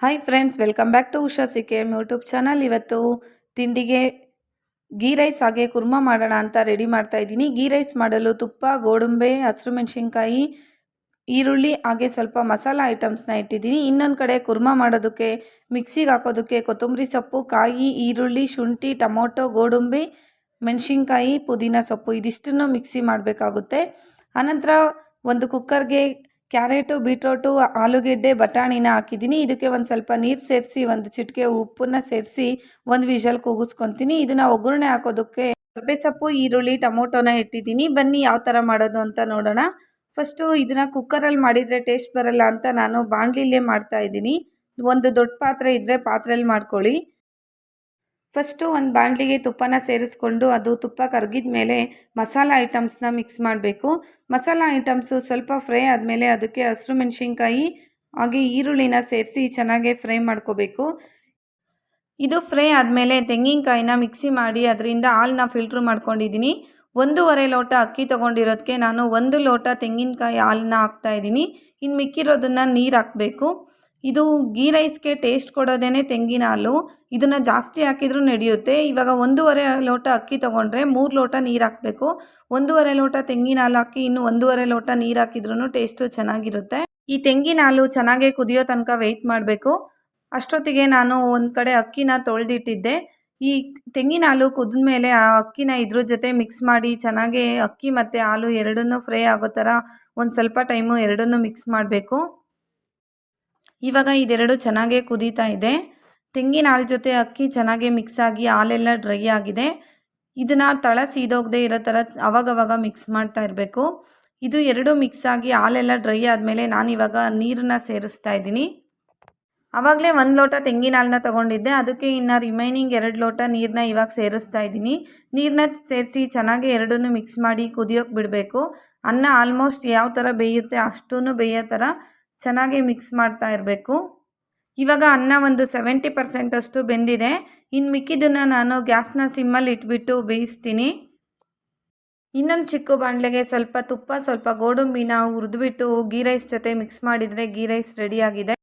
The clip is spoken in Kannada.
Hi friends, welcome back to Usha CKM YouTube channel. ಇವತ್ತು ತಿಂಡಿಗೆ ಗೀ ರೈಸ್ ಹಾಗೆ ಕುರ್ಮಾ ಮಾಡೋಣ ಅಂತ ರೆಡಿ ಮಾಡ್ತಾ ಇದ್ದೀನಿ. ಗೀ ರೈಸ್ ಮಾಡಲು ತುಪ್ಪ, ಗೋಡಂಬಿ, ಹಸಿರು ಮೆಣಸಿನ್ಕಾಯಿ, ಈರುಳ್ಳಿ ಹಾಗೆ ಸ್ವಲ್ಪ ಮಸಾಲ ಐಟಮ್ಸ್ನ ಇಟ್ಟಿದ್ದೀನಿ. ಇನ್ನೊಂದು ಕಡೆ ಕುರ್ಮಾ ಮಾಡೋದಕ್ಕೆ ಮಿಕ್ಸಿಗೆ ಹಾಕೋದಕ್ಕೆ ಕೊತ್ತಂಬರಿ ಸೊಪ್ಪು, ಕಾಯಿ, ಈರುಳ್ಳಿ, ಶುಂಠಿ, ಟೊಮೊಟೊ, ಗೋಡಂಬಿ, ಮೆಣಸಿನ್ಕಾಯಿ, ಪುದೀನ ಸೊಪ್ಪು ಇದಿಷ್ಟನ್ನು ಮಿಕ್ಸಿ ಮಾಡಬೇಕಾಗುತ್ತೆ. ಆನಂತರ ಒಂದು ಕುಕ್ಕರ್ಗೆ ಕ್ಯಾರೆಟು, ಬೀಟ್ರೋಟು, ಆಲೂಗೆಡ್ಡೆ, ಬಟಾಣಿನ ಹಾಕಿದ್ದೀನಿ. ಇದಕ್ಕೆ ಒಂದು ಸ್ವಲ್ಪ ನೀರು ಸೇರಿಸಿ ಒಂದು ಚಿಟಿಕೆ ಉಪ್ಪನ್ನು ಸೇರಿಸಿ ಒಂದು ವಿಷಲ್ ಕೂಗಿಸ್ಕೊತೀನಿ. ಇದನ್ನು ಒಗ್ಗರಣೆ ಹಾಕೋದಕ್ಕೆ ಕರಿಬೇವು ಸೊಪ್ಪು, ಈರುಳ್ಳಿ, ಟೊಮೊಟೊನ ಇಟ್ಟಿದ್ದೀನಿ. ಬನ್ನಿ ಯಾವ ಥರ ಮಾಡೋದು ಅಂತ ನೋಡೋಣ. ಫಸ್ಟು ಇದನ್ನು ಕುಕ್ಕರಲ್ಲಿ ಮಾಡಿದರೆ ಟೇಸ್ಟ್ ಬರಲ್ಲ ಅಂತ ನಾನು ಬಾಣಲಿಲೇ ಮಾಡ್ತಾ ಇದ್ದೀನಿ. ಒಂದು ದೊಡ್ಡ ಪಾತ್ರೆ ಇದ್ದರೆ ಪಾತ್ರೆಯಲ್ಲಿ ಮಾಡ್ಕೊಳ್ಳಿ. ಫಸ್ಟು ಒಂದು ಬಾಣಲಿಗೆ ತುಪ್ಪನ ಸೇರಿಸ್ಕೊಂಡು ಅದು ತುಪ್ಪ ಕರಗಿದ ಮೇಲೆ ಮಸಾಲ ಐಟಮ್ಸ್ನ ಮಿಕ್ಸ್ ಮಾಡಬೇಕು. ಮಸಾಲ ಐಟಮ್ಸು ಸ್ವಲ್ಪ ಫ್ರೈ ಆದಮೇಲೆ ಅದಕ್ಕೆ ಹಸಿರು ಮೆಣಸಿನ್ಕಾಯಿ ಹಾಗೆ ಈರುಳ್ಳಿನ ಸೇರಿಸಿ ಚೆನ್ನಾಗಿ ಫ್ರೈ ಮಾಡ್ಕೋಬೇಕು. ಇದು ಫ್ರೈ ಆದಮೇಲೆ ತೆಂಗಿನಕಾಯಿನ ಮಿಕ್ಸಿ ಮಾಡಿ ಅದರಿಂದ ಹಾಲನ್ನ ಫಿಲ್ಟ್ರ್ ಮಾಡ್ಕೊಂಡಿದ್ದೀನಿ. 1.5 ಲೋಟ ಅಕ್ಕಿ ತೊಗೊಂಡಿರೋದಕ್ಕೆ ನಾನು 1 ಲೋಟ ತೆಂಗಿನಕಾಯಿ ಹಾಲನ್ನ ಹಾಕ್ತಾಯಿದ್ದೀನಿ. ಇನ್ನು ಮಿಕ್ಕಿರೋದನ್ನು ನೀರು ಹಾಕಬೇಕು. ಇದು ಗೀ ರೈಸ್ಗೆ ಟೇಸ್ಟ್ ಕೊಡೋದೇ ತೆಂಗಿನ ಹಾಲು. ಇದನ್ನು ಜಾಸ್ತಿ ಹಾಕಿದ್ರೂ ನಡೆಯುತ್ತೆ. ಇವಾಗ 1.5 ಲೋಟ ಅಕ್ಕಿ ತೊಗೊಂಡ್ರೆ 3 ಲೋಟ ನೀರು ಹಾಕಬೇಕು. 1.5 ಲೋಟ ತೆಂಗಿನ ಹಾಲು ಹಾಕಿ ಇನ್ನು 1.5 ಲೋಟ ನೀರು ಹಾಕಿದ್ರೂ ಟೇಸ್ಟು ಚೆನ್ನಾಗಿರುತ್ತೆ. ಈ ತೆಂಗಿನ ಹಾಲು ಚೆನ್ನಾಗಿ ಕುದಿಯೋ ತನಕ ವೆಯ್ಟ್ ಮಾಡಬೇಕು. ಅಷ್ಟೊತ್ತಿಗೆ ನಾನು ಒಂದು ಕಡೆ ಅಕ್ಕಿನ ತೊಳೆದಿಟ್ಟಿದ್ದೆ. ಈ ತೆಂಗಿನ ಹಾಲು ಕುದಿದ ಮೇಲೆ ಆ ಅಕ್ಕಿನ ಇದ್ರ ಜೊತೆ ಮಿಕ್ಸ್ ಮಾಡಿ ಚೆನ್ನಾಗಿ ಅಕ್ಕಿ ಮತ್ತು ಹಾಲು ಎರಡನ್ನೂ ಫ್ರೈ ಆಗೋ ಥರ ಒಂದು ಸ್ವಲ್ಪ ಟೈಮು ಎರಡನ್ನೂ ಮಿಕ್ಸ್ ಮಾಡಬೇಕು. ಇವಾಗ ಇದೆರಡು ಚೆನ್ನಾಗೇ ಕುದೀತಾ ಇದೆ. ತೆಂಗಿನ ಹಾಲು ಜೊತೆ ಅಕ್ಕಿ ಚೆನ್ನಾಗಿ ಮಿಕ್ಸ್ ಆಗಿ ಹಾಲೆಲ್ಲ ಡ್ರೈ ಆಗಿದೆ. ಇದನ್ನು ತಳ ಸೀದೋಗದೆ ಇರೋ ಥರ ಅವಾಗವಾಗ ಮಿಕ್ಸ್ ಮಾಡ್ತಾ ಇರಬೇಕು. ಇದು ಎರಡು ಮಿಕ್ಸ್ ಆಗಿ ಹಾಲೆಲ್ಲ ಡ್ರೈ ಆದಮೇಲೆ ನಾನಿವಾಗ ನೀರನ್ನ ಸೇರಿಸ್ತಾ ಇದ್ದೀನಿ. ಆವಾಗಲೇ 1 ಲೋಟ ತೆಂಗಿನ ಹಾಲನ್ನ ತೊಗೊಂಡಿದ್ದೆ. ಅದಕ್ಕೆ ಇನ್ನು ರಿಮೈನಿಂಗ್ 2 ಲೋಟ ನೀರನ್ನ ಇವಾಗ ಸೇರಿಸ್ತಾ ಇದ್ದೀನಿ. ನೀರನ್ನ ಸೇರಿಸಿ ಚೆನ್ನಾಗಿ ಎರಡನ್ನೂ ಮಿಕ್ಸ್ ಮಾಡಿ ಕುದಿಯೋಕ್ಕೆ ಬಿಡಬೇಕು. ಅನ್ನ ಆಲ್ಮೋಸ್ಟ್ ಯಾವ ಥರ ಬೇಯುತ್ತೆ ಅಷ್ಟೂ ಬೇಯೋ ಥರ ಚೆನ್ನಾಗಿ ಮಿಕ್ಸ್ ಮಾಡ್ತಾ ಇರಬೇಕು. ಇವಾಗ ಅನ್ನ ಒಂದು 70% ಅಷ್ಟು ಬೆಂದಿದೆ. ಇನ್ನು ಮಿಕ್ಕಿದ್ದನ್ನು ನಾನು ಗ್ಯಾಸ್ನ ಸಿಮ್ಮಲ್ಲಿ ಇಟ್ಬಿಟ್ಟು ಬೇಯಿಸ್ತೀನಿ. ಇನ್ನೊಂದು ಚಿಕ್ಕ ಬಾಣಲೆಗೆ ಸ್ವಲ್ಪ ತುಪ್ಪ, ಸ್ವಲ್ಪ ಗೋಡಂಬಿನ ಹುರಿದ್ಬಿಟ್ಟು ಗೀ ರೈಸ್ ಜೊತೆ ಮಿಕ್ಸ್ ಮಾಡಿದರೆ ಗೀ ರೈಸ್ ರೆಡಿಯಾಗಿದೆ.